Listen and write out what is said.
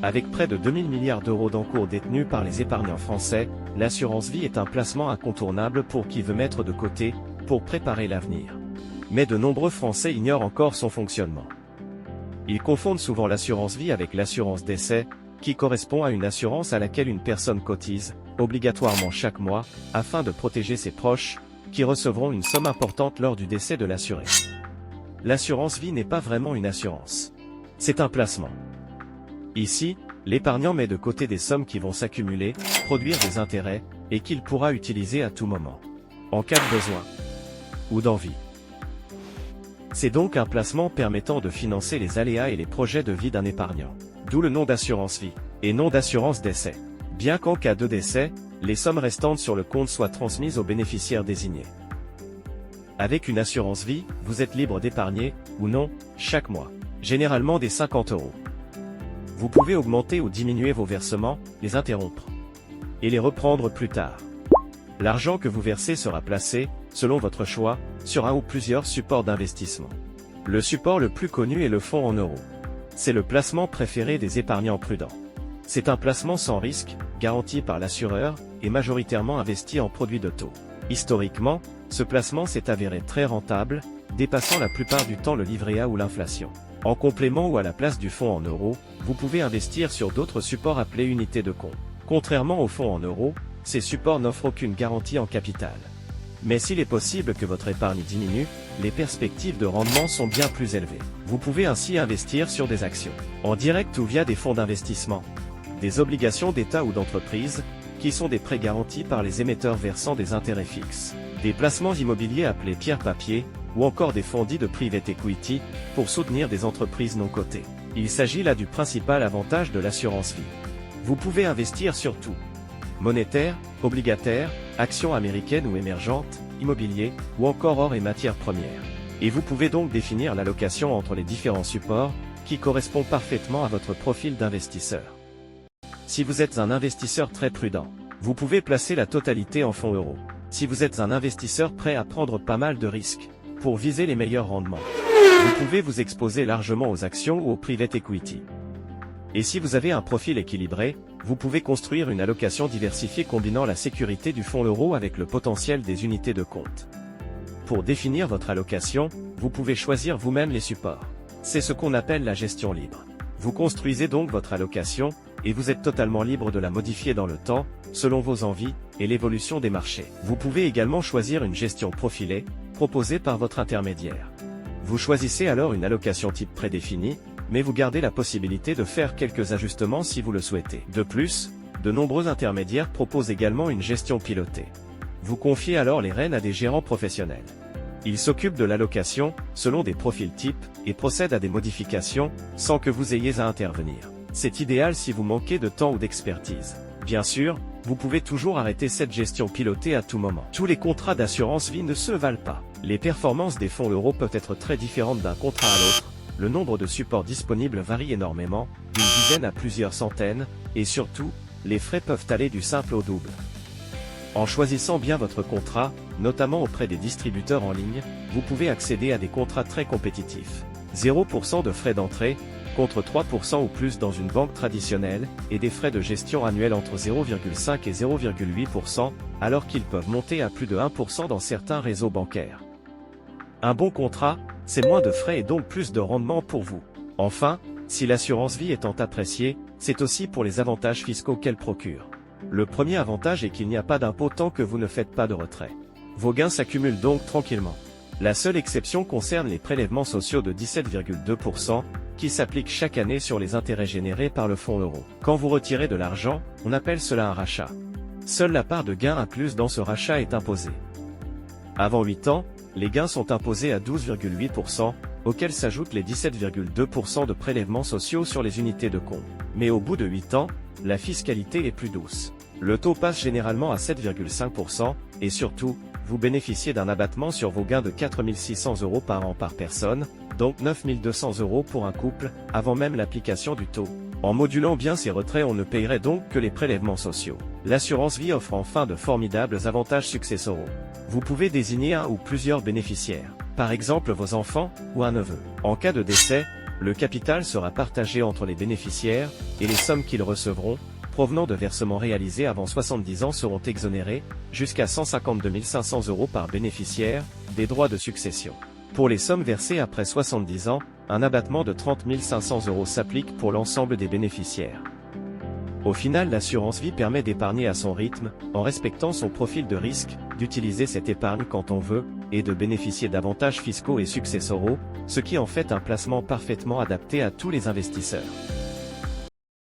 Avec près de 2000 milliards d'euros d'encours détenus par les épargnants français, l'assurance vie est un placement incontournable pour qui veut mettre de côté, pour préparer l'avenir. Mais de nombreux Français ignorent encore son fonctionnement. Ils confondent souvent l'assurance vie avec l'assurance décès, qui correspond à une assurance à laquelle une personne cotise, obligatoirement chaque mois, afin de protéger ses proches, qui recevront une somme importante lors du décès de l'assuré. L'assurance vie n'est pas vraiment une assurance. C'est un placement. Ici, l'épargnant met de côté des sommes qui vont s'accumuler, produire des intérêts, et qu'il pourra utiliser à tout moment. En cas de besoin. Ou d'envie. C'est donc un placement permettant de financer les aléas et les projets de vie d'un épargnant. D'où le nom d'assurance vie, et non d'assurance décès. Bien qu'en cas de décès, les sommes restantes sur le compte soient transmises aux bénéficiaires désignés. Avec une assurance vie, vous êtes libre d'épargner, ou non, chaque mois. Généralement des 50 €. Vous pouvez augmenter ou diminuer vos versements, les interrompre. Et les reprendre plus tard. L'argent que vous versez sera placé, selon votre choix, sur un ou plusieurs supports d'investissement. Le support le plus connu est le fonds en euros. C'est le placement préféré des épargnants prudents. C'est un placement sans risque, garanti par l'assureur, et majoritairement investi en produits de taux. Historiquement, ce placement s'est avéré très rentable, dépassant la plupart du temps le livret A ou l'inflation. En complément ou à la place du fonds en euros, vous pouvez investir sur d'autres supports appelés unités de compte. Contrairement aux fonds en euros, ces supports n'offrent aucune garantie en capital. Mais s'il est possible que votre épargne diminue, les perspectives de rendement sont bien plus élevées. Vous pouvez ainsi investir sur des actions, en direct ou via des fonds d'investissement, des obligations d'État ou d'entreprise, qui sont des prêts garantis par les émetteurs versant des intérêts fixes, des placements immobiliers appelés pierre-papier, ou encore des fonds dits de private equity, pour soutenir des entreprises non cotées. Il s'agit là du principal avantage de l'assurance vie. Vous pouvez investir sur tout. Monétaire, obligataire, actions américaines ou émergentes, immobilier, ou encore or et matières premières. Et vous pouvez donc définir l'allocation entre les différents supports, qui correspond parfaitement à votre profil d'investisseur. Si vous êtes un investisseur très prudent, vous pouvez placer la totalité en fonds euros. Si vous êtes un investisseur prêt à prendre pas mal de risques, pour viser les meilleurs rendements, vous pouvez vous exposer largement aux actions ou au private equity. Et si vous avez un profil équilibré, vous pouvez construire une allocation diversifiée combinant la sécurité du fonds euro avec le potentiel des unités de compte. Pour définir votre allocation, vous pouvez choisir vous-même les supports. C'est ce qu'on appelle la gestion libre. Vous construisez donc votre allocation, et vous êtes totalement libre de la modifier dans le temps, selon vos envies, et l'évolution des marchés. Vous pouvez également choisir une gestion profilée, proposée par votre intermédiaire. Vous choisissez alors une allocation type prédéfinie, mais vous gardez la possibilité de faire quelques ajustements si vous le souhaitez. De plus, de nombreux intermédiaires proposent également une gestion pilotée. Vous confiez alors les rênes à des gérants professionnels. Ils s'occupent de l'allocation, selon des profils types, et procèdent à des modifications, sans que vous ayez à intervenir. C'est idéal si vous manquez de temps ou d'expertise. Bien sûr, vous pouvez toujours arrêter cette gestion pilotée à tout moment. Tous les contrats d'assurance vie ne se valent pas. Les performances des fonds euros peuvent être très différentes d'un contrat à l'autre. Le nombre de supports disponibles varie énormément, d'une dizaine à plusieurs centaines, et surtout, les frais peuvent aller du simple au double. En choisissant bien votre contrat, notamment auprès des distributeurs en ligne, vous pouvez accéder à des contrats très compétitifs. 0% de frais d'entrée, contre 3% ou plus dans une banque traditionnelle, et des frais de gestion annuels entre 0,5 et 0,8%, alors qu'ils peuvent monter à plus de 1% dans certains réseaux bancaires. Un bon contrat, c'est moins de frais et donc plus de rendement pour vous. Enfin, si l'assurance vie étant appréciée, c'est aussi pour les avantages fiscaux qu'elle procure. Le premier avantage est qu'il n'y a pas d'impôt tant que vous ne faites pas de retrait. Vos gains s'accumulent donc tranquillement. La seule exception concerne les prélèvements sociaux de 17,2%, qui s'appliquent chaque année sur les intérêts générés par le fonds euro. Quand vous retirez de l'argent, on appelle cela un rachat. Seule la part de gain incluse dans ce rachat est imposée. Avant 8 ans, les gains sont imposés à 12,8%, auxquels s'ajoutent les 17,2% de prélèvements sociaux sur les unités de compte. Mais au bout de 8 ans, la fiscalité est plus douce. Le taux passe généralement à 7,5%, et surtout, vous bénéficiez d'un abattement sur vos gains de 4 600 € par an par personne, donc 9 200 € pour un couple, avant même l'application du taux. En modulant bien ces retraits, on ne payerait donc que les prélèvements sociaux. L'assurance vie offre enfin de formidables avantages successoraux. Vous pouvez désigner un ou plusieurs bénéficiaires, par exemple vos enfants, ou un neveu. En cas de décès, Le capital sera partagé entre les bénéficiaires, et les sommes qu'ils recevront, provenant de versements réalisés avant 70 ans seront exonérées, jusqu'à 152 500 € par bénéficiaire, des droits de succession. Pour les sommes versées après 70 ans, un abattement de 30 500 € s'applique pour l'ensemble des bénéficiaires. Au final, l'assurance vie permet d'épargner à son rythme, en respectant son profil de risque, d'utiliser cette épargne quand on veut, et de bénéficier d'avantages fiscaux et successoraux, ce qui en fait un placement parfaitement adapté à tous les investisseurs.